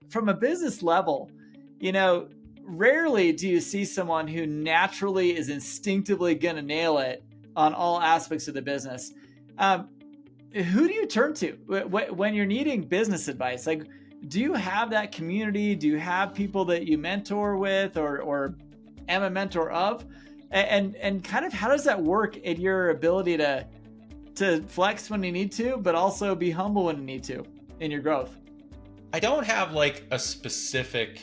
from a business level, rarely do you see someone who naturally is instinctively going to nail it on all aspects of the business. Who do you turn to when you're needing business advice? Like, do you have that community? Do you have people that you mentor with or am a mentor of? And kind of how does that work in your ability to flex when you need to, but also be humble when you need to in your growth? I don't have like a specific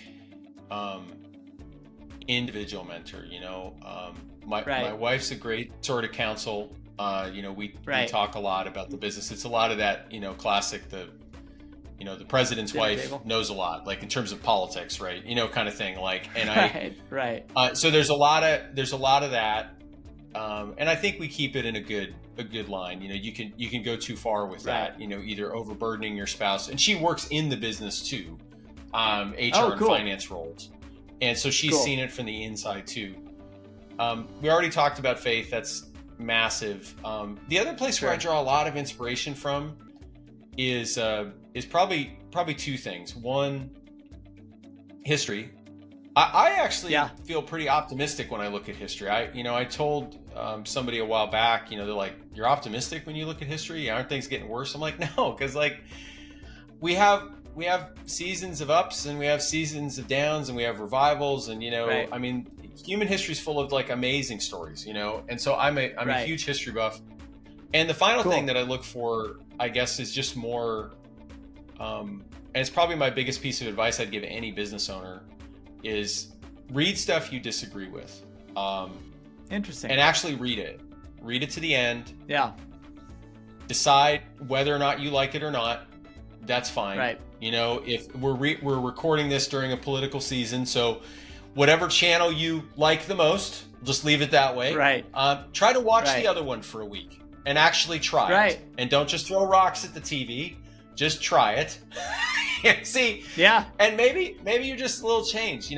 individual mentor, my wife's a great sort of counsel. We talk a lot about the business. It's a lot of that, classic, the president's Dinner wife table. knows a lot, like in terms of politics, right? Kind of thing. Like, and Right. So there's a lot of that. And I think we keep it in a good line. You can go too far with that, either overburdening your spouse, and she works in the business too, HR and finance roles. And so she's seen it from the inside too. We already talked about faith. That's massive. The other place where I draw a lot of inspiration from is probably two things. One, history. I actually feel pretty optimistic when I look at history. I told somebody a while back, they're like, "You're optimistic when you look at history? Aren't things getting worse?" I'm like, no, because like we have seasons of ups and we have seasons of downs and we have revivals, and I mean, human history is full of like amazing stories, and so I'm a huge history buff. And the final thing that I look for, I guess, is just more, and it's probably my biggest piece of advice I'd give any business owner, is read stuff you disagree with. Interesting. And actually read it to the end. Yeah. Decide whether or not you like it or not. That's fine. Right. If we're recording this during a political season, so whatever channel you like the most, just leave it that way. Right. Try to watch the other one for a week and actually try it. And don't just throw rocks at the TV. Just try it. See. Yeah. And maybe you're just a little changed.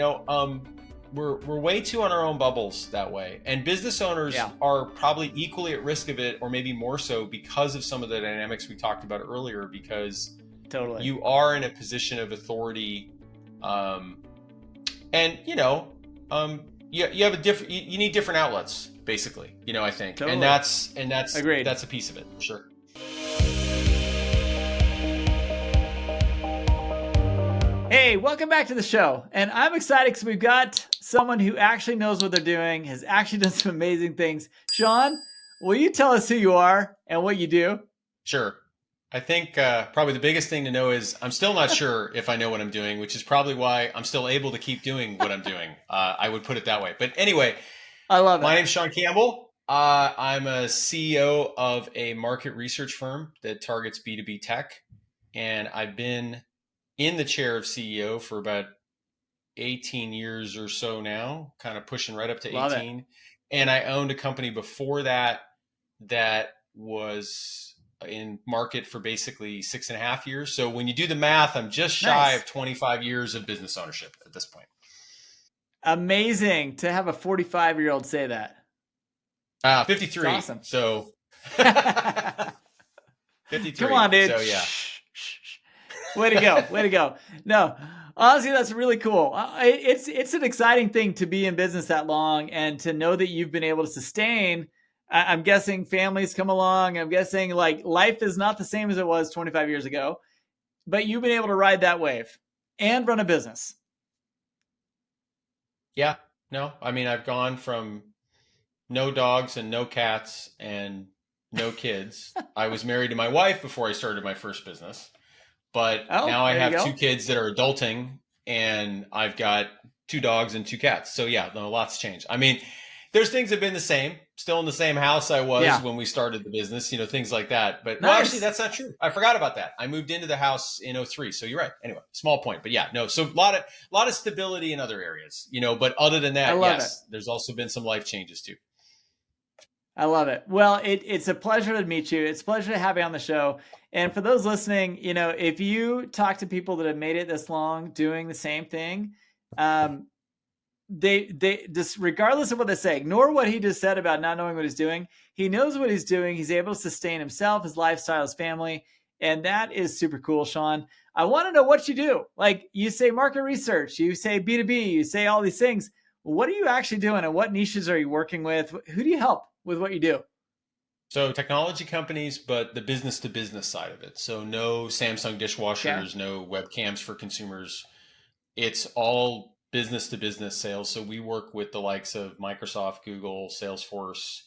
We're way too on our own bubbles that way. And business owners are probably equally at risk of it, or maybe more so, because of some of the dynamics we talked about earlier, because you are in a position of authority. And you have a different, you need different outlets, basically, I think. And that's agreed. That's a piece of it. Sure. Hey, welcome back to the show. And I'm excited because we've got someone who actually knows what they're doing, has actually done some amazing things. Sean, will you tell us who you are and what you do? Sure. I think probably the biggest thing to know is I'm still not sure if I know what I'm doing, which is probably why I'm still able to keep doing what I'm doing. I would put it that way. But anyway, I love it. My name's Sean Campbell. I'm a CEO of a market research firm that targets B2B tech. And I've been in the chair of CEO for about 18 years or so now, kind of pushing right up to 18. And I owned a company before that was in market for basically 6.5 years. So when you do the math, I'm just shy of 25 years of business ownership at this point. Amazing to have a 45-year-old say that. 53. That's awesome. So 53. Come on, dude. So yeah. Way to go. Way to go. No, honestly, that's really cool. It's an exciting thing to be in business that long and to know that you've been able to sustain. I'm guessing families come along. I'm guessing like life is not the same as it was 25 years ago, but you've been able to ride that wave and run a business. Yeah, no, I mean, I've gone from no dogs and no cats and no kids. I was married to my wife before I started my first business, but now I have 2 kids that are adulting, and I've got 2 dogs and 2 cats. So yeah, no, lots changed. I mean, there's things that have been the same, still in the same house I was when we started the business, things like that. But well, actually, that's not true. I forgot about that. I moved into the house in 2003. So you're right. Anyway, small point, but yeah, no. So a lot of stability in other areas, but other than that, yes, there's also been some life changes too. I love it. Well, it's a pleasure to meet you. It's a pleasure to have you on the show. And for those listening, if you talk to people that have made it this long doing the same thing, they just, regardless of what they say, ignore what he just said about not knowing what he's doing. He knows what he's doing. He's able to sustain himself, his lifestyle, his family. And that is super cool, Sean. I want to know what you do. Like you say market research, you say B2B, you say all these things. What are you actually doing and what niches are you working with? Who do you help with what you do? So technology companies, but the business to business side of it. So no Samsung Okay. dishwashers, no webcams for consumers. It's all business to business sales. So we work with the likes of Microsoft, Google, Salesforce,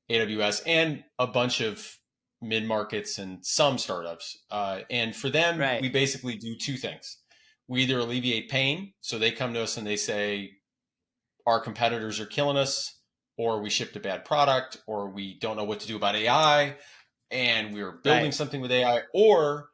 AWS, and a bunch of mid markets and some startups. And for them, Right. we basically do two things. We either alleviate pain, so they come to us and they say, our competitors are killing us, or we shipped a bad product, or we don't know what to do about AI, and we're building Right. something with AI, or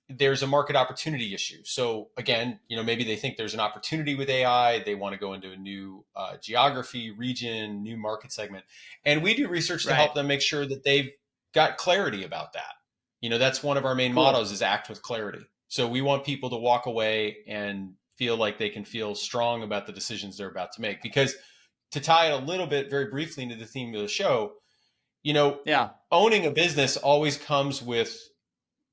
there's a market opportunity issue. So again, maybe they think there's an opportunity with AI. They want to go into a new geography, region, new market segment. And we do research to Right. help them make sure that they've got clarity about that. That's one of our main Cool. mottos is act with clarity. So we want people to walk away and feel like they can feel strong about the decisions they're about to make. Because to tie it a little bit very briefly into the theme of the show, you know, Yeah. owning a business always comes with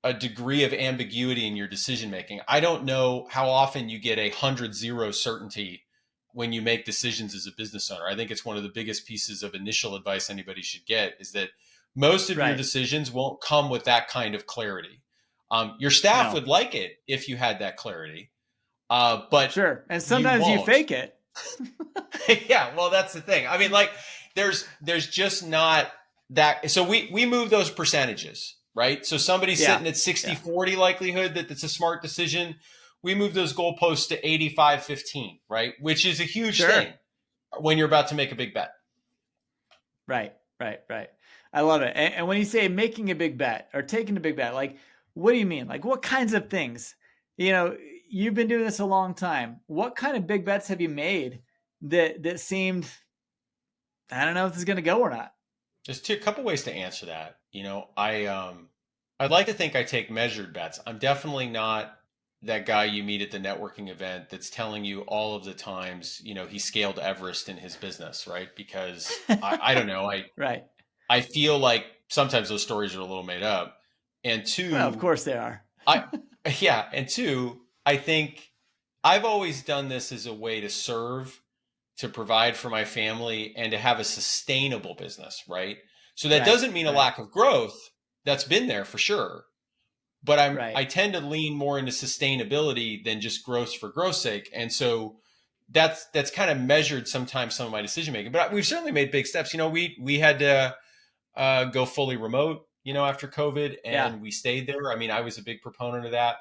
a degree of ambiguity in your decision making. I don't know how often you get 100-0 certainty when you make decisions as a business owner. I think it's one of the biggest pieces of initial advice anybody should get is that most of your Right. decisions won't come with that kind of clarity. Your staff No. would like it if you had that clarity, but Sure. And you sometimes you won't. fake it. Yeah, well, that's the thing. I mean, like, there's just not that. So we move those percentages, right? So somebody's Yeah. sitting at 60 Yeah. 40 likelihood that it's a smart decision. We move those goalposts to 85-15, right? Which is a huge thing Sure. when you're about to make a big bet. Right. Right. Right. I love it. And when you say making a big bet or taking a big bet, like, what do you mean? Like, what kinds of things? You know, you've been doing this a long time. What kind of big bets have you made that seemed, I don't know if this is going to go or not? There's a couple ways to answer that. I'd like to think I take measured bets. I'm definitely not that guy you meet at the networking event that's telling you all of the times, he scaled Everest in his business, right? Because I don't know, Right. I feel like sometimes those stories are a little made up. And Well, of two, course they are. I yeah, and two, I think I've always done this as a way to serve, to provide for my family, and to have a sustainable business, right? So that Right. doesn't mean a Right. lack of growth. That's been there for sure. But I Right. tend to lean more into sustainability than just growth for growth's sake. And so that's kind of measured sometimes some of my decision making. But we've certainly made big steps. We had to go fully remote, after COVID, Yeah. and we stayed there. I mean, I was a big proponent of that.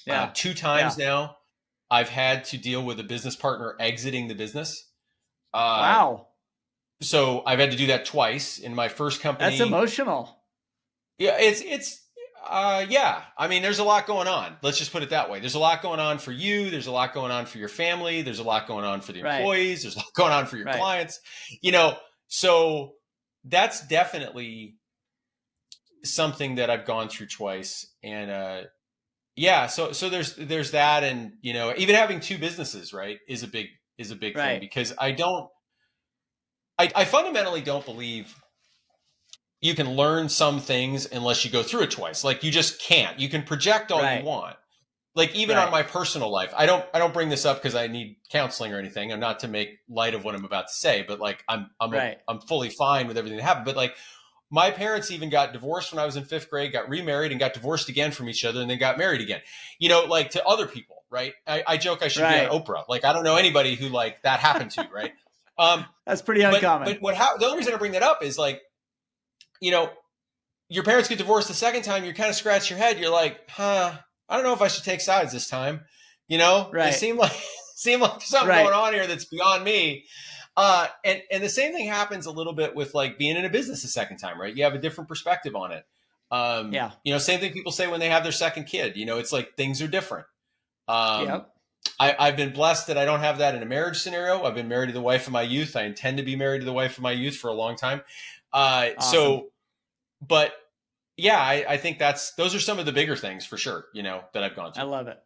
Yeah. Two Yeah. times now, I've had to deal with a business partner exiting the business. Uh, Wow. so I've had to do that twice in my first That's company. emotional. Yeah, yeah. I mean, there's a lot going on. Let's just put it that way. There's a lot going on for you. There's a lot going on for your family. There's a lot going on for the Right. employees. There's a lot going on for your Right. clients. You know, so that's definitely something that I've gone through twice. And yeah, so there's that, and even having two businesses, right, is a big thing, Right. because I fundamentally don't believe you can learn some things unless you go through it twice. Like, you just can't. You can project all you Right. want. Like, even on Right. my personal life, I don't bring this up because I need counseling or anything. I'm not to make light of what I'm about to say, but like, Right. I'm fully fine with everything that happened. But like, my parents even got divorced when I was in fifth grade, got remarried, and got divorced again from each other, and then got married again. Like, to other people, right? I joke I should be on Right. Oprah. Like, I don't know anybody who like that happened to, right? Um, That's pretty but uncommon. the only reason I bring that up is, like, you know, your parents get divorced the second time, you kind of scratch your head. You're like, I don't know if I should take sides this time. It Right. seemed like seemed like something going Right. on here that's beyond me. And the same thing happens a little bit with like being in a business a second time, right? You have a different perspective on it. Yeah. Same thing people say when they have their second kid. It's like things are different. Um, Yep. I've been blessed that I don't have that in a marriage scenario. I've been married to the wife of my youth. I intend to be married to the wife of my youth for a long time. Awesome. But yeah, I think those are some of the bigger things for sure, that I've gone I through. love it.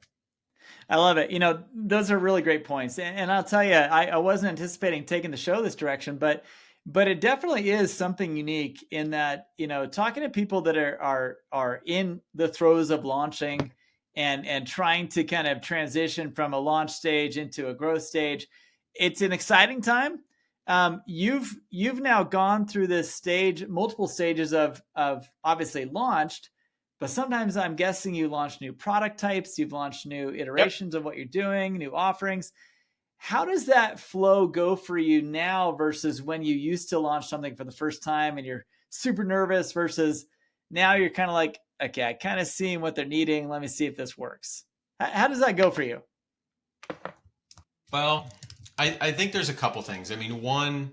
I love it. Those are really great points. And I'll tell you, I wasn't anticipating taking the show this direction, but But it definitely is something unique in that, talking to people that are in the throes of launching and trying to kind of transition from a launch stage into a growth stage, it's an exciting time. You've now gone through this stage, multiple stages of obviously launched, but sometimes I'm guessing you launch new product types, you've launched new Yep. iterations of what you're doing, new offerings. How does that flow go for you now versus when you used to launch something for the first time and you're super nervous versus now you're kind of like, okay, I kind of seeing what they're needing. Let me see if this works. How does that go for you? Well, I think there's a couple things. I mean, one,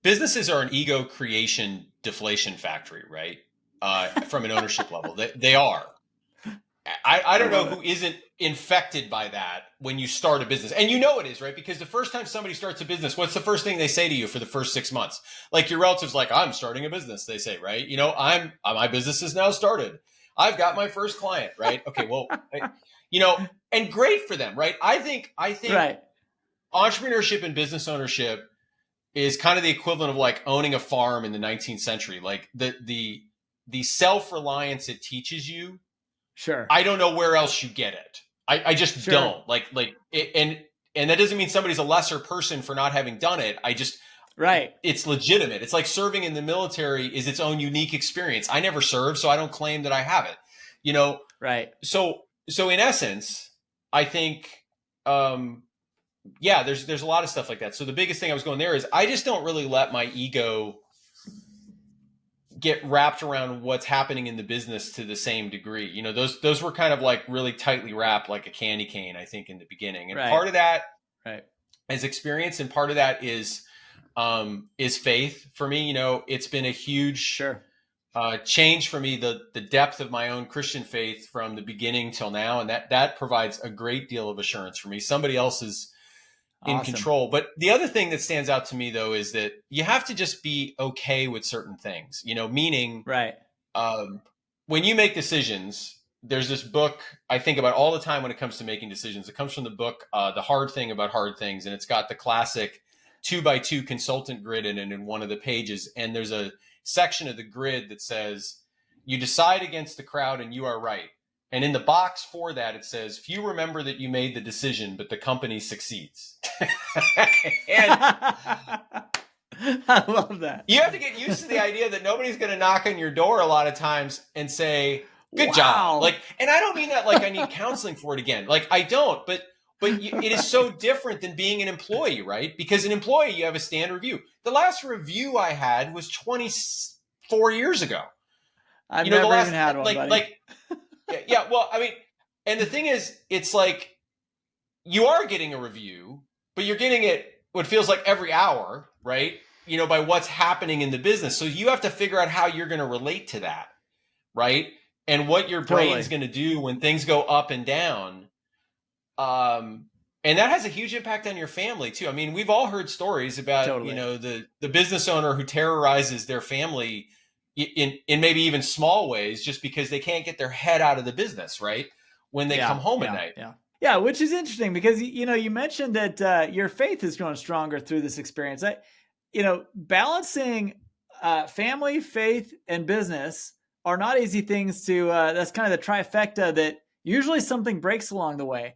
businesses are an ego creation deflation factory, right? From an ownership level, they are. I I don't know love it. who isn't infected by that when you start a business. And you know it is, right? Because the first time somebody starts a business, what's the first thing they say to you for the first 6 months? Like your relatives, like, I'm starting a business, they say, right? My business is now started. I've got my first client, right? Okay, well, you know, and great for them, right? I think Right. entrepreneurship and business ownership is kind of the equivalent of like owning a farm in the 19th century. Like the self-reliance it teaches you, Sure. I don't know where else you get it. I just Sure. don't like it, and that doesn't mean somebody's a lesser person for not having done it. Right. It's legitimate. It's like serving in the military is its own unique experience. I never served, so I don't claim that I have it. You know, Right. so in essence, I think, um, yeah, there's a lot of stuff like that. So the biggest thing I was going there is I just don't really let my ego get wrapped around what's happening in the business to the same degree. Those were kind of like really tightly wrapped like a candy cane, I think, in the beginning. And Right. part of that Right. is experience, and part of that is faith for me. It's been a huge Sure. change for me, the depth of my own Christian faith from the beginning till now, and that provides a great deal of assurance for me. Somebody else is in Awesome. control. But the other thing that stands out to me though is that you have to just be okay with certain things. Meaning, Right. um, when you make decisions, there's this book I think about all the time when it comes to making decisions. It comes from the book, The Hard Thing About Hard Things. And it's got the classic 2x2 consultant grid in it in one of the pages. And there's a section of the grid that says, you decide against the crowd and you are right. And in the box for that, it says, few remember that you made the decision, but the company succeeds. And I love that. you have to get used to the idea that nobody's going to knock on your door a lot of times and say, good job. Wow. And I don't mean that like I need counseling for it again. Like I don't, but it is so different than being an employee, right? Because an employee, you have a standard review. The last review I had was 24 years ago. I've The never even last, had one, buddy. yeah, well, I mean, and the thing is, it's like you are getting a review, but you're getting it what feels like every hour, right? By what's happening in the business. So you have to figure out how you're going to relate to that, right? And what your brain's Totally. going to do when things go up and down. And that has a huge impact on your family too. I mean, we've all heard stories about, Totally. the business owner who terrorizes their family in maybe even small ways just because they can't get their head out of the business, right? When they come Yeah. home at Yeah. night. Yeah. Yeah. Which is interesting because, you mentioned that your faith has grown stronger through this experience. Balancing family, faith, and business are not easy things to, that's kind of the trifecta that usually something breaks along the way.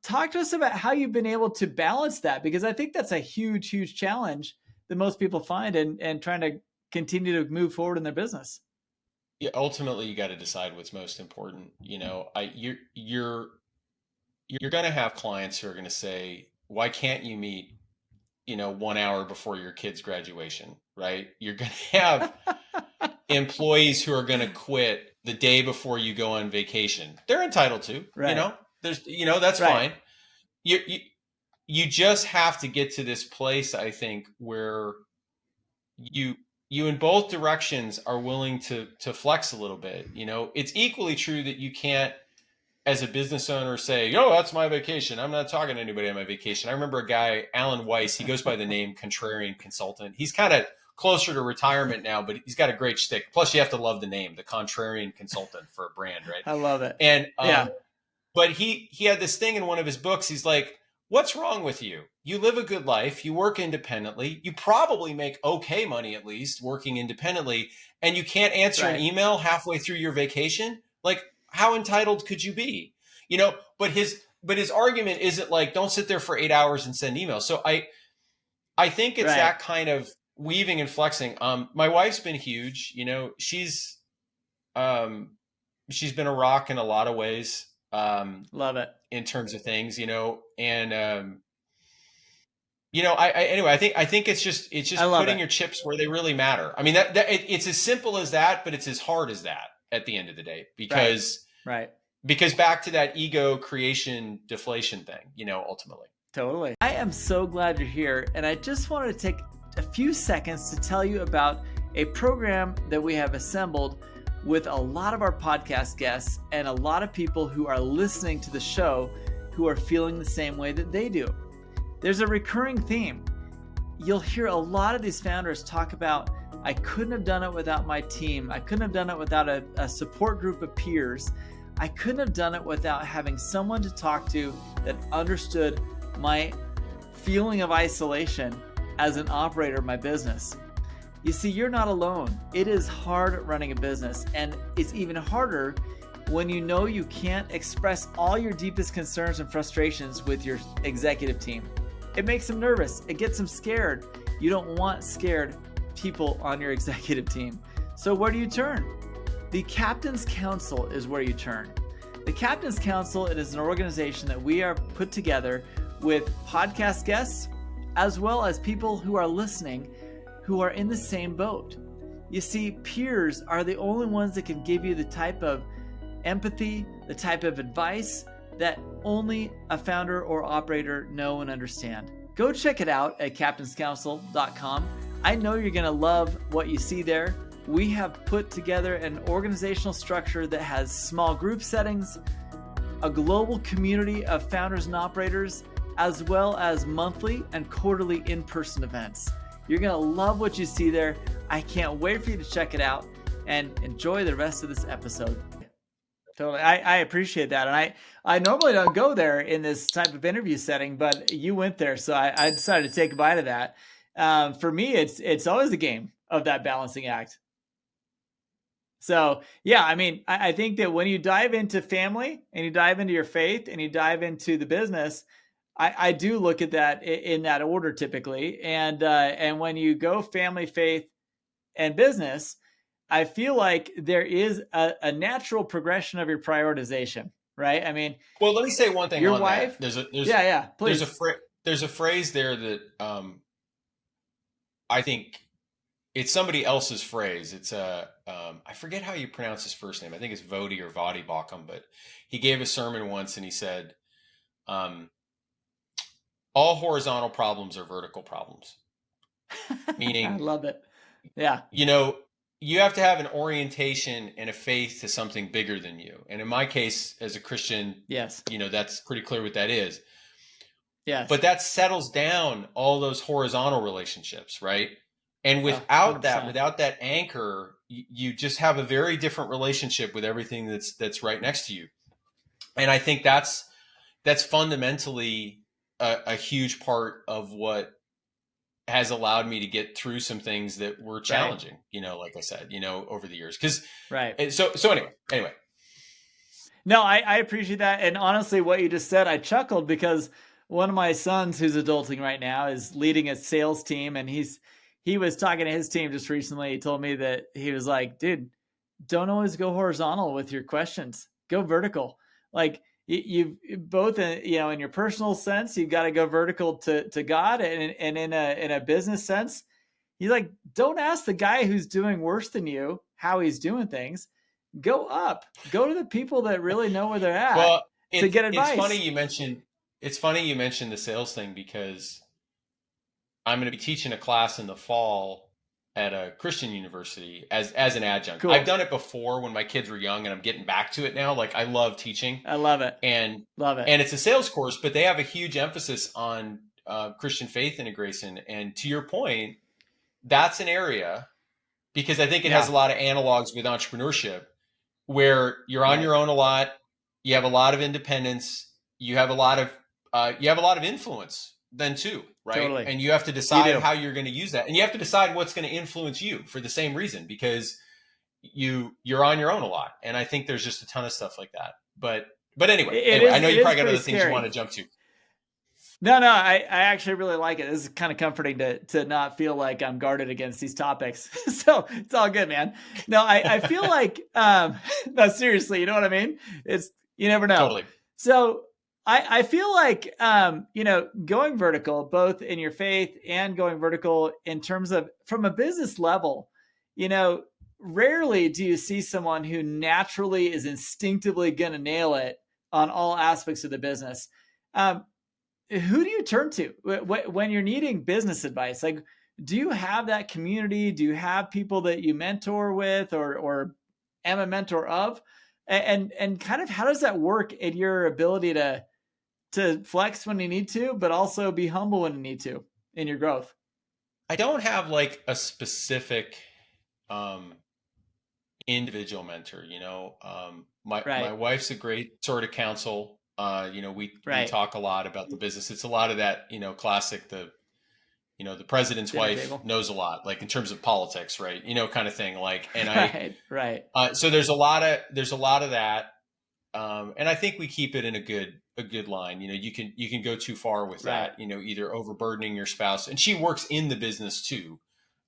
Talk to us about how you've been able to balance that, because I think that's a huge, huge challenge that most people find and trying to continue to move forward in their business. Yeah, ultimately you got to decide what's most important. You're going to have clients who are going to say, why can't you meet 1 hour before your kid's graduation, right? You're going to have employees who are going to quit the day before you go on vacation. They're entitled to, Right. there's, that's Right. fine. You just have to get to this place, I think, where you in both directions are willing to flex a little bit. It's equally true that you can't, as a business owner, say, "Oh, that's my vacation. I'm not talking to anybody on my vacation." I remember a guy, Alan Weiss. He goes by the name Contrarian Consultant. He's kind of closer to retirement now, but he's got a great shtick. Plus, you have to love the name, the Contrarian Consultant, for a brand, right? I love it. And Yeah. but he had this thing in one of his books. He's like, What's wrong with you? You live a good life. You work independently. You probably make okay money, at least working independently. And you can't answer an Right. email halfway through your vacation. Like, how entitled could you be? You know, but his argument isn't like, don't sit there for 8 hours and send emails. So I think it's Right. that kind of weaving and flexing. My wife's been huge. You know, um, she's been a rock in a lot of ways. Love it. In terms of things, and anyway, I think it's I just love putting it. your chips where they really matter. I mean, it's as simple as that, but it's as hard as that at the end of the day, Right. because Right. back to that ego creation deflation thing, ultimately. Totally. I am so glad you're here. And I just wanted to take a few seconds to tell you about a program that we have assembled with a lot of our podcast guests and a lot of people who are listening to the show who are feeling the same way that they do. There's a recurring theme. You'll hear a lot of these founders talk about, I couldn't have done it without my team. I couldn't have done it without a support group of peers. I couldn't have done it without having someone to talk to that understood my feeling of isolation as an operator of my business. You see, you're not alone. It is hard running a business, and it's even harder when you know you can't express all your deepest concerns and frustrations with your executive team. It makes them nervous. It gets them scared. You don't want scared people on your executive team. So where do you turn? The Captain's Council is where you turn. The Captain's Council, it is an organization that we are put together with podcast guests, as well as people who are listening who are in the same boat. You see, peers are the only ones that can give you the type of empathy, the type of advice that only a founder or operator know and understand. Go check it out at captainscouncil.com. I know you're going to love what you see there. We have put together an organizational structure that has small group settings, a global community of founders and operators, as well as monthly and quarterly in-person events. You're going to love what you see there. I can't wait for you to check it out and enjoy the rest of this episode. Totally. I appreciate that. And I normally don't go there in this type of interview setting, but you went there. So I decided to take a bite of that. For me, it's always a game of that balancing act. So yeah, I mean, I think that when you dive into family and you dive into your faith and you dive into the business, I do look at that in that order typically. And when you go family, faith, and business, I feel like there is a natural progression of your prioritization, right? I mean, Well, let me say one thing your on wife. that. Yeah, please. There's a phrase there that I think it's somebody else's phrase. It's I forget how you pronounce his first name. I think it's Vodi or Vadi Bakum, but he gave a sermon once and he said, all horizontal problems are vertical problems. I Meaning, love it. Yeah. You have to have an orientation and a faith to something bigger than you. And in my case, as a Christian, Yes. That's pretty clear what that is. Yes. But that settles down all those horizontal relationships, right? And Oh, without 100%. without that anchor, you just have a very different relationship with everything that's right next to you. And I think that's fundamentally a huge part of what has allowed me to get through some things that were challenging, like I said, over the years. Right. So anyway. No, I appreciate that. And honestly, what you just said, I chuckled because one of my sons who's adulting right now is leading a sales team. And he was talking to his team just recently. He told me that he was like, dude, don't always go horizontal with your questions. Go vertical. Like you both, in your personal sense, you've got to go vertical to God, and in a business sense, he's like, don't ask the guy who's doing worse than you how he's doing things. Go up. Go to the people that really know where they're at Well, to get it's advice. funny you mentioned the sales thing, because I'm going to be teaching a class in the fall at a Christian university as an adjunct. Cool. I've done it before when my kids were young, and I'm getting back to it now. Like, I love teaching. I love it. And it's a sales course, but they have a huge emphasis on Christian faith integration. And to your point, that's an area, because I think it has a lot of analogs with entrepreneurship, where you're on your own a lot. You have a lot of independence. You have a lot of you have a lot of influence then too, right? Totally. And you have to You decide do. how you're going to use that, and you have to decide what's going to influence you for the same reason, because you're on your own a lot. And I think there's just a ton of stuff like that. But anyway, I know It you is probably got pretty other things you want scary. to jump to. No, I actually really like it. This is kind of comforting to not feel like I'm guarded against these topics. So it's all good, man. No, I feel like no, seriously, you know what I mean? It's you never know. Totally. So I feel like going vertical, both in your faith and going vertical in terms of from a business level, you know, rarely do you see someone who naturally is instinctively gonna nail it on all aspects of the business. Um, who do you turn to when you're needing business advice? Like, do you have that community? Do you have people that you mentor with or am a mentor of? And kind of how does that work in your ability to flex when you need to, but also be humble when you need to in your growth? I don't have like a specific um, individual mentor. My Right. wife's a great sort of counsel. We Right. talk a lot about the business. It's a lot of that, classic, the president's Dinner wife table. knows a lot, like in terms of politics, right? Kind of thing. Like, and Right. Right. so there's a lot of that. And I think we keep it in a good line. You can go too far with Right. that, either overburdening your spouse, and she works in the business too,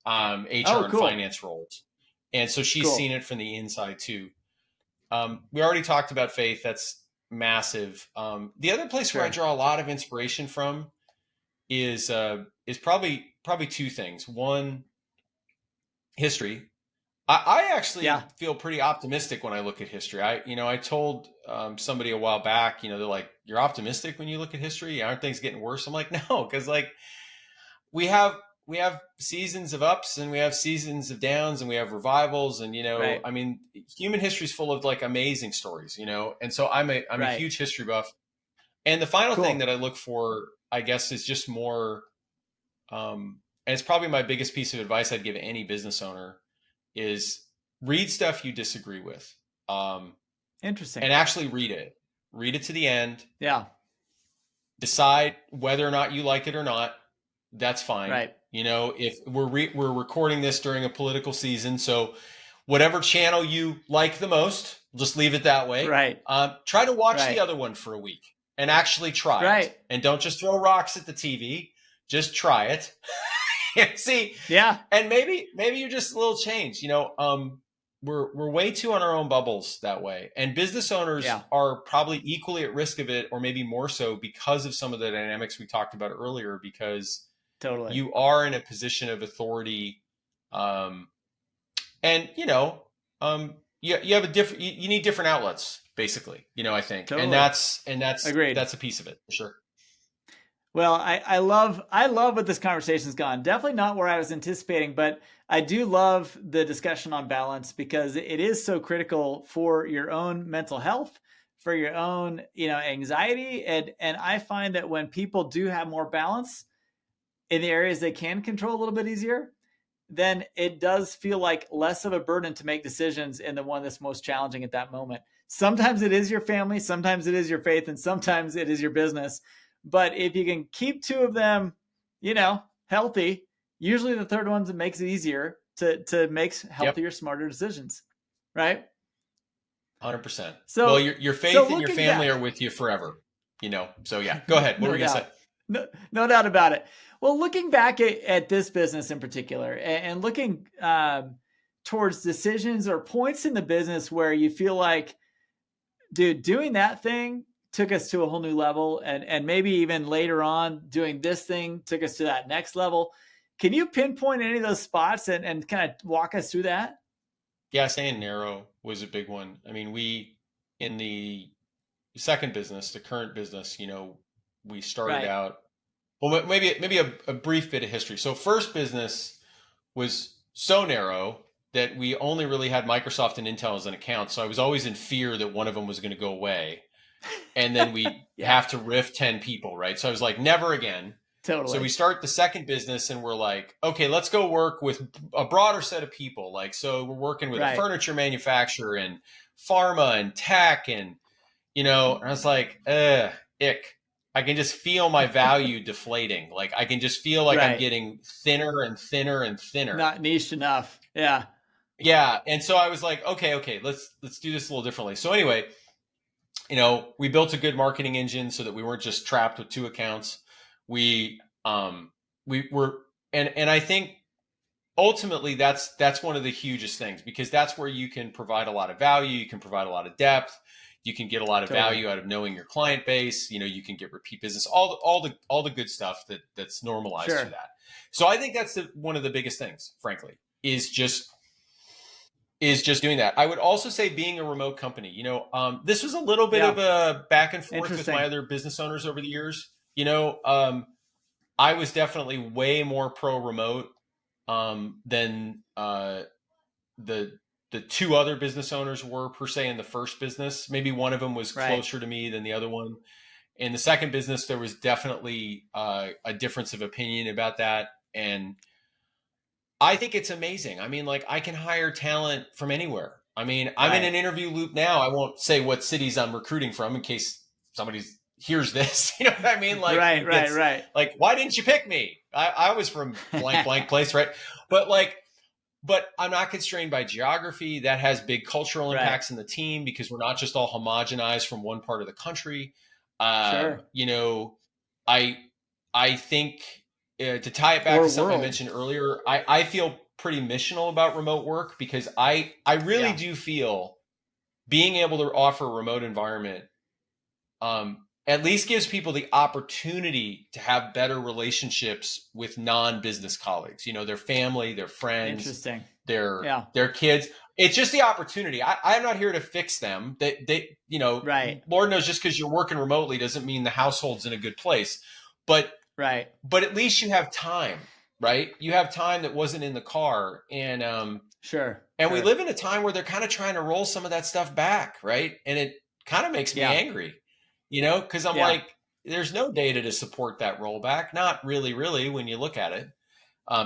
HR Oh, and cool. finance roles. And so she's seen Cool. it from the inside too. We already talked about faith. That's massive. The other place where I Sure. draw a lot of inspiration from is probably two things. One, history. I actually Yeah. feel pretty optimistic when I look at history. I told somebody a while back, they're like, "You're optimistic when you look at history? Aren't things getting worse?" I'm like, "No, because like we have we have seasons of ups and we have seasons of downs and we have revivals, and Right. I mean, human history is full of like amazing stories, And so I'm a Right. huge history buff. And the final thing Cool. that I look for, I guess, is just more, and it's probably my biggest piece of advice I'd give any business owner is read stuff you disagree with, um, Interesting. and actually read it. Read it to the end. Yeah. Decide whether or not you like it or not. That's fine. Right. If we're recording this during a political season, so whatever channel you like the most, just leave it that way. Right. Try to watch the Right. other one for a week and actually try it, Right. and don't just throw rocks at the TV. Just try it. And see, Yeah. and maybe you're just a little change. We're way too on our own bubbles that way, and business owners Yeah. are probably equally at risk of it, or maybe more so, because of some of the dynamics we talked about earlier. Because Totally. you are in a position of authority, um, and you have a different. You need different outlets, basically. I think, and Totally. that's Agreed. that's a piece of it for sure. Well, I love what this conversation's gone. Definitely not where I was anticipating, but I do love the discussion on balance because it is so critical for your own mental health, for your own, anxiety. And I find that when people do have more balance in the areas they can control a little bit easier, then it does feel like less of a burden to make decisions in the one that's most challenging at that moment. Sometimes it is your family, sometimes it is your faith, and sometimes it is your business. But if you can keep two of them, healthy, usually the third one makes it easier to make Yep, healthier, smarter decisions. Right. 100%. Well, So your so faith and your looking family are back, with you forever. So yeah, go ahead. What were no we gonna say? doubt. No doubt about it. Well, looking back at this business in particular and looking towards decisions or points in the business where you feel like, dude, doing that thing took us to a whole new level. And maybe even later on, doing this thing took us to that next level. Can you pinpoint any of those spots and kind of walk us through that? Yeah, saying narrow was a big one. I mean, we in the second business, the current business, we started Right. out. Well, maybe a brief bit of history. So first business was so narrow that we only really had Microsoft and Intel as an account. So I was always in fear that one of them was going to go away, and then we Yeah, have to riff 10 people, right? So I was like, never again. So we totally. start the second business and we're like, okay, let's go work with a broader set of people. Like, so we're working with a Right. furniture manufacturer and pharma and tech and I was like, ick. I can just feel my value deflating. Like I can just feel like I'm Right. getting thinner and thinner and thinner. Not niche enough. Yeah. Yeah. And so I was like, okay, let's do this a little differently. So anyway, we built a good marketing engine so that we weren't just trapped with two accounts. We were, and I think ultimately that's one of the hugest things, because that's where you can provide a lot of value. You can provide a lot of depth. You can get a lot of Totally. value out of knowing your client base. You can get repeat business, all the good stuff that's normalized Sure. through that. So I think that's one of the biggest things, frankly, is just doing that. I would also say being a remote company, this was a little bit of a back and forth with my other business owners over the years. I was definitely way more pro remote than the two other business owners were, per se, in the first business. Maybe one of them was closer to me than the other one. In the second business, there was definitely a difference of opinion about that. And I think it's amazing. I mean, like, I can hire talent from anywhere. I mean, I'm in an interview loop now. I won't say what cities I'm recruiting from in case somebody hears this. You know what I mean? Like, right. Like, why didn't you pick me? I was from blank place, right? But I'm not constrained by geography. That has big cultural impacts in the team, because we're not just all homogenized from one part of the country. Sure. I think to tie it back to something I mentioned earlier, I feel pretty missional about remote work, because I really do feel being able to offer a remote environment at least gives people the opportunity to have better relationships with non-business colleagues, their family, their friends, their kids. It's just the opportunity. I'm not here to fix them. Lord knows, just because you're working remotely doesn't mean the household's in a good place. But at least you have time, right? You have time that wasn't in the car. And we live in a time where they're kind of trying to roll some of that stuff back, right? And it kind of makes me angry. Because I'm like, there's no data to support that rollback. Not really, when you look at it,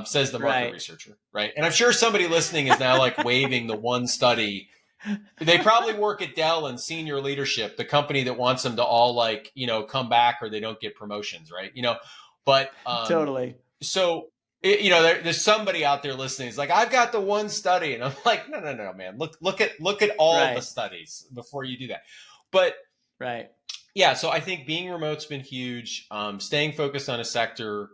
says the market researcher, right? And I'm sure somebody listening is now like waving the one study. They probably work at Dell in senior leadership, the company that wants them to all come back or they don't get promotions, right? But totally. So, there's somebody out there listening. It's like, I've got the one study, and I'm like, no, man. Look at all of the studies before you do that. But yeah, so I think being remote's been huge. Staying focused on a sector,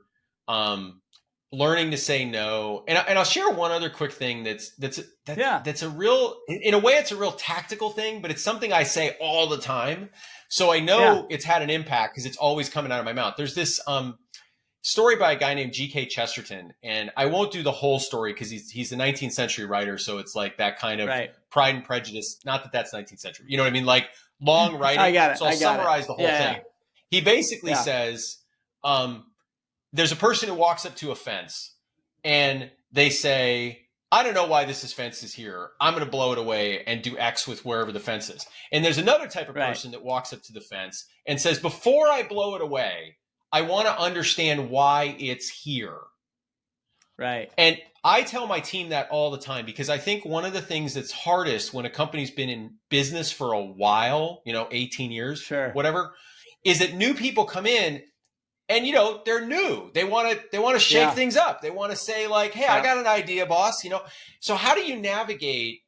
learning to say no, and I'll share one other quick thing that's a real, in a way, it's a real tactical thing, but it's something I say all the time. So I know it's had an impact because it's always coming out of my mouth. There's this story by a guy named G.K. Chesterton, and I won't do the whole story because he's a 19th century writer, so it's like that kind of Pride and Prejudice. Not that that's 19th century, you know what I mean? Like, long writing. I got it. So I'll summarize the whole thing. He basically says, there's a person who walks up to a fence and they say, I don't know why this fence is here. I'm going to blow it away and do X with wherever the fence is. And there's another type of person that walks up to the fence and says, before I blow it away, I want to understand why it's here. Right. And I tell my team that all the time, because I think one of the things that's hardest when a company's been in business for a while, 18 years, whatever, is that new people come in and, they're new. They want to shake things up. They want to say like, hey, I got an idea, boss, So how do you navigate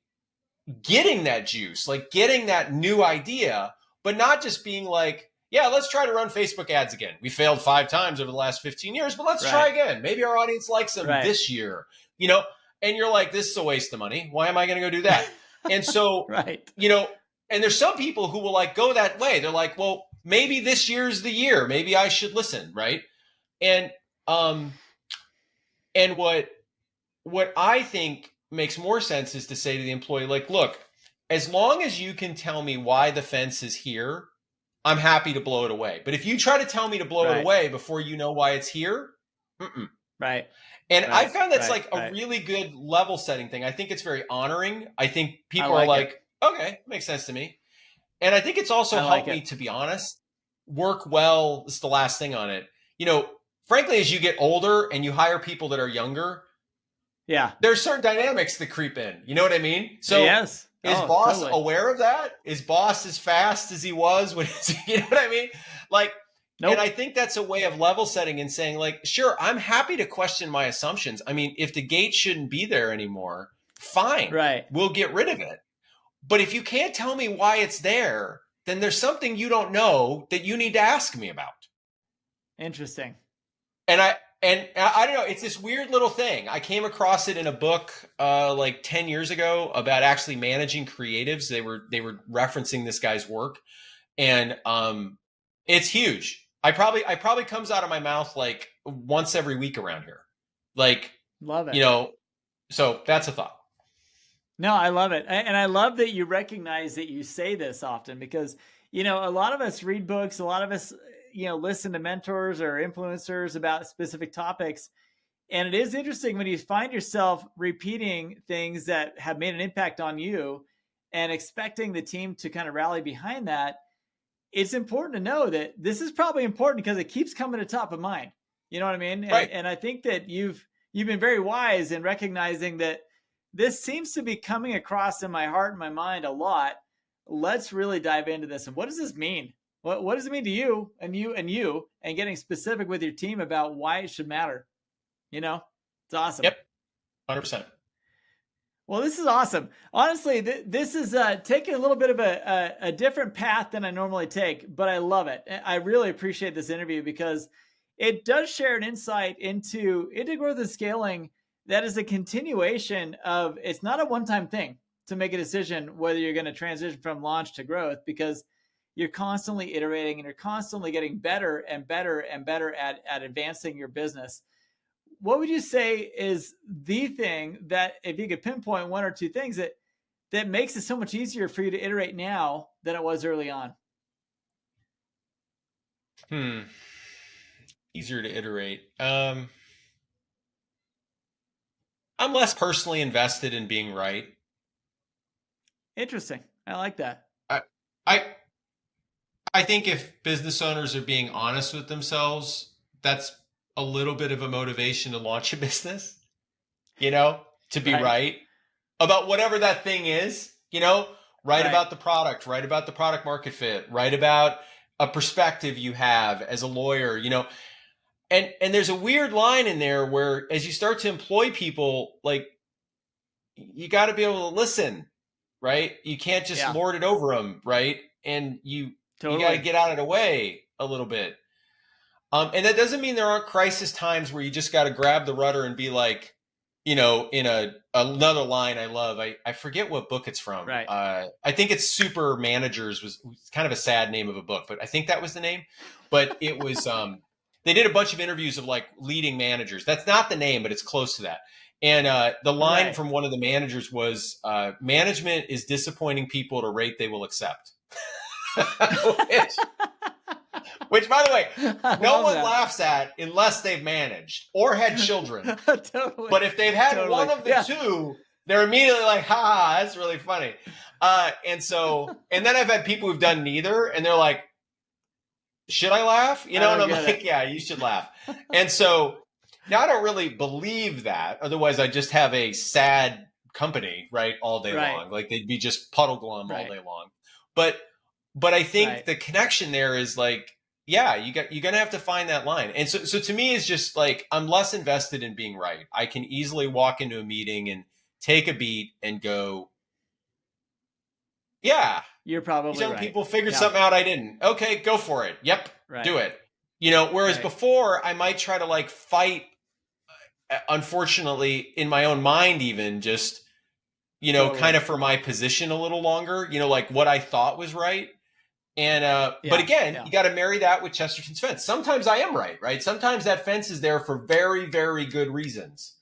getting that juice, like getting that new idea, but not just being like, yeah, let's try to run Facebook ads again. We failed 5 times over the last 15 years, but let's try again. Maybe our audience likes them this year, and you're like, this is a waste of money. Why am I going to go do that? And so, and there's some people who will like go that way. They're like, well, maybe this year's the year. Maybe I should listen. Right. And what I think makes more sense is to say to the employee, like, look, as long as you can tell me why the fence is here, I'm happy to blow it away. But if you try to tell me to blow it away before you know why it's here, right. And I found that's like a really good level setting thing. I think it's very honoring. I think people are like, okay, makes sense to me. And I think it's also helped me, to be honest, work well. This is the last thing on it. Frankly, as you get older and you hire people that are younger, there's certain dynamics that creep in. You know what I mean? So is boss aware of that? Is boss as fast as he was when you know what I mean? Like, Nope. I think that's a way of level setting and saying like, sure, I'm happy to question my assumptions. I mean, if the gate shouldn't be there anymore, fine, Right. we'll get rid of it. But if you can't tell me why it's there, then there's something you don't know that you need to ask me about. Interesting. And I don't know, it's this weird little thing. I came across it in a book like 10 years ago about actually managing creatives. They were referencing this guy's work, and it's huge. I probably comes out of my mouth like once every week around here. Like, love it. You know, so that's a thought. No, I love it. And I love that you recognize that you say this often, because, you know, a lot of us read books, a lot of us, you know, listen to mentors or influencers about specific topics. And it is interesting when you find yourself repeating things that have made an impact on you and expecting the team to kind of rally behind that. It's important to know that this is probably important because it keeps coming to top of mind. You know what I mean? Right. And I think that you've been very wise in recognizing that this seems to be coming across in my heart and my mind a lot. Let's really dive into this. And what does this mean? What does it mean to you and getting specific with your team about why it should matter? You know, it's awesome. Yep. 100%. Well, this is awesome. Honestly, this is taking a little bit of a different path than I normally take, but I love it. I really appreciate this interview because it does share an insight into growth and scaling that is a continuation of, it's not a one-time thing to make a decision whether you're going to transition from launch to growth, because you're constantly iterating and you're constantly getting better and better and better at advancing your business. What would you say is the thing that, if you could pinpoint one or two things that makes it so much easier for you to iterate now than it was early on? Easier to iterate. I'm less personally invested in being right. Interesting. I like that. I think if business owners are being honest with themselves, that's a little bit of a motivation to launch a business, you know, to be right about whatever that thing is, you know, right about the product, right about the product market fit, right about a perspective you have as a lawyer, you know. And there's a weird line in there where as you start to employ people, like, you got to be able to listen, right? You can't just lord it over them, right? And you got to get out of the way a little bit. And that doesn't mean there aren't crisis times where you just got to grab the rudder and be like, you know, in another line I love, I forget what book it's from. Right. I think it's Super Managers was kind of a sad name of a book, but I think that was the name. But it was, they did a bunch of interviews of like leading managers. That's not the name, but it's close to that. And the line from one of the managers was, management is disappointing people at a rate they will accept. Which, by the way, no one laughs at unless they've managed or had children. Totally. But if they've had one of the two, they're immediately like, ha, that's really funny. And then I've had people who've done neither, and they're like, should I laugh? You know, and I'm like, yeah, you should laugh. And so now I don't really believe that. Otherwise, I just have a sad company, right, all day long. Like they'd be just puddle glum all day long. But I think the connection there is like, yeah, you're going to have to find that line. And so to me, it's just like, I'm less invested in being right. I can easily walk into a meeting and take a beat and go, yeah, you're probably some people figured something out I didn't. Okay, go for it. Yep, do it. You know, whereas before I might try to like fight, unfortunately, in my own mind, even just, you know, kind of for my position a little longer, you know, like what I thought was right. And, but again, you got to marry that with Chesterton's fence. Sometimes I am right? Sometimes that fence is there for very, very good reasons.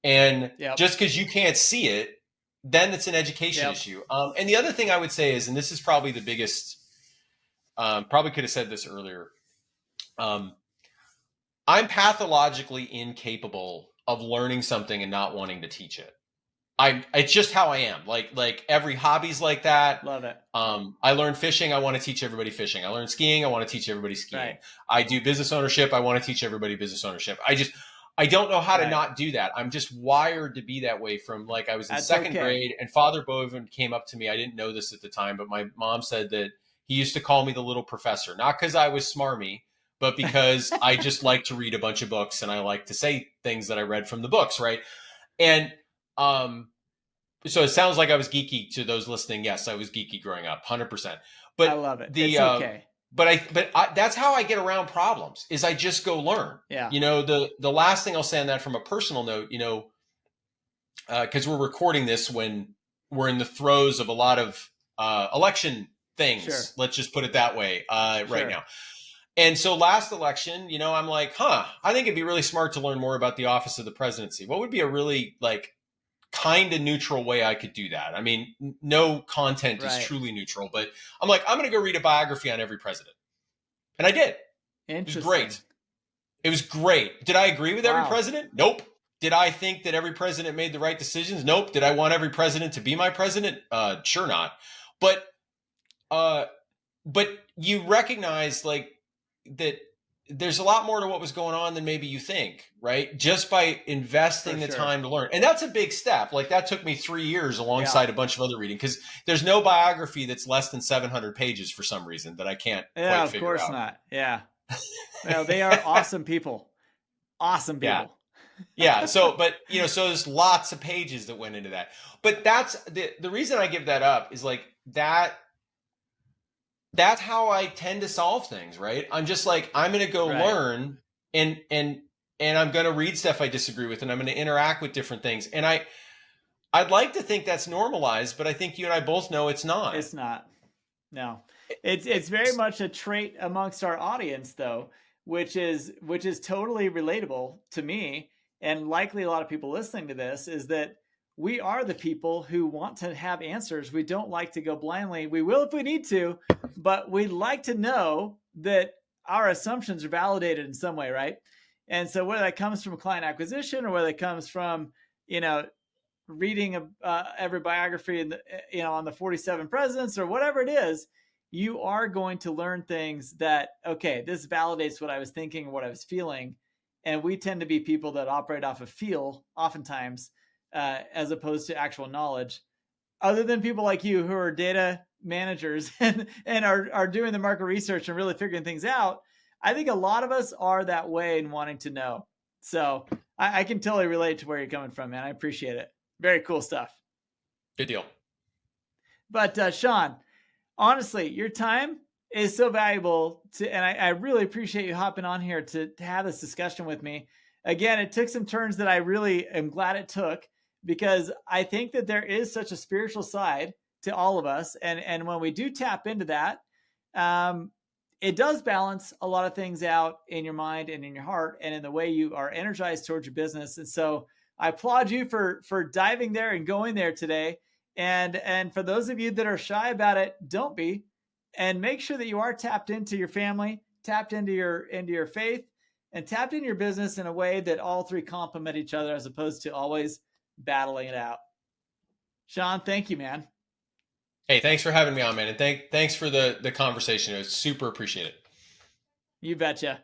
And just because you can't see it, then it's an education issue. And the other thing I would say is, and this is probably the biggest, probably could have said this earlier. I'm pathologically incapable of learning something and not wanting to teach it. It's just how I am. Like every hobby's like that. Love it. I learned fishing. I want to teach everybody fishing. I learned skiing. I want to teach everybody skiing. I do business ownership. I want to teach everybody business ownership. I don't know how to not do that. I'm just wired to be that way from like I was in second grade, and Father Bovin came up to me. I didn't know this at the time, but my mom said that he used to call me the little professor, not because I was smarmy, but because I just like to read a bunch of books and I like to say things that I read from the books, right? And so it sounds like I was geeky to those listening. Yes, I was geeky growing up, 100%. I But love it. the It's okay. but I that's how I get around problems is I just go learn. Yeah. The last thing I'll say on that from a personal note, because we're recording this when we're in the throes of a lot of election things. Sure. Let's just put it that way Sure. right now. And so last election, I'm like, I think it'd be really smart to learn more about the office of the presidency. What would be a really kind of neutral way I could do that? I mean, no content is truly neutral, but I'm like, I'm going to go read a biography on every president. And I did. It was great. It was great. Did I agree with every president? Nope. Did I think that every president made the right decisions? Nope. Did I want every president to be my president? Sure not. But you recognize that there's a lot more to what was going on than maybe you think, right? Just by investing the time to learn. And that's a big step. That took me 3 years alongside a bunch of other reading, because there's no biography that's less than 700 pages for some reason that I can't quite figure out. Of course not. Yeah. Well, they are awesome people. Awesome people. Yeah. So there's lots of pages that went into that. But that's the reason I give that up is that's how I tend to solve things, right? I'm just I'm going to go learn and I'm going to read stuff I disagree with, and I'm going to interact with different things. And I'd like to think that's normalized, but I think you and I both know it's not. It's not. No. It's very much a trait amongst our audience, though, which is totally relatable to me, and likely a lot of people listening to this, is that we are the people who want to have answers. We don't like to go blindly. We will if we need to, but we like to know that our assumptions are validated in some way, right? And so whether that comes from client acquisition or whether it comes from, reading every biography on the 47 presidents or whatever it is, you are going to learn things that, okay, this validates what I was thinking or what I was feeling. And we tend to be people that operate off of feel oftentimes, as opposed to actual knowledge, other than people like you who are data managers and are doing the market research and really figuring things out. I think a lot of us are that way and wanting to know. So I can totally relate to where you're coming from, man. I appreciate it. Very cool stuff. Good deal. But Sean, honestly, your time is so valuable and I really appreciate you hopping on here to have this discussion with me. Again, it took some turns that I really am glad it took, because I think that there is such a spiritual side to all of us. And when we do tap into that, it does balance a lot of things out in your mind and in your heart and in the way you are energized towards your business. And so I applaud you for diving there and going there today. And for those of you that are shy about it, don't be, and make sure that you are tapped into your family, tapped into your faith, and tapped into your business in a way that all three complement each other, as opposed to always battling it out. Sean, thank you, man. Hey, thanks for having me on, man. And thanks for the conversation. It was super appreciated. You betcha.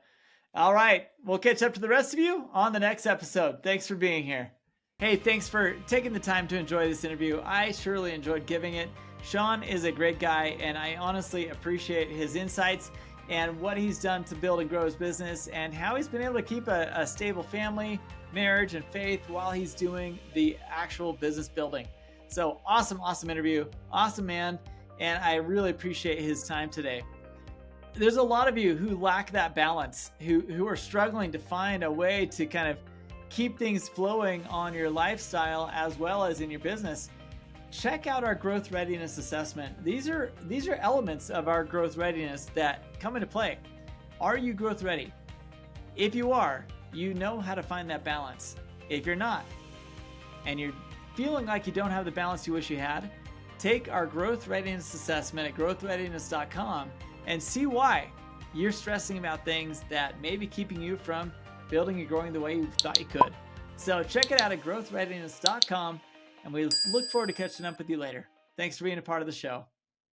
All right. We'll catch up to the rest of you on the next episode. Thanks for being here. Hey, thanks for taking the time to enjoy this interview. I surely enjoyed giving it. Sean is a great guy, and I honestly appreciate his insights and what he's done to build and grow his business, and how he's been able to keep a stable family, marriage, and faith while he's doing the actual business building. So awesome interview. Awesome man. And I really appreciate his time today. There's a lot of you who lack that balance, who are struggling to find a way to kind of keep things flowing on your lifestyle as well as in your business. Check out our growth readiness assessment. These are elements of our growth readiness that come into play. Are you growth ready? If you are, you know how to find that balance. If you're not, and you're feeling like you don't have the balance you wish you had, take our growth readiness assessment at growthreadiness.com and see why you're stressing about things that may be keeping you from building and growing the way you thought you could. So check it out at growthreadiness.com, and we look forward to catching up with you later. Thanks for being a part of the show.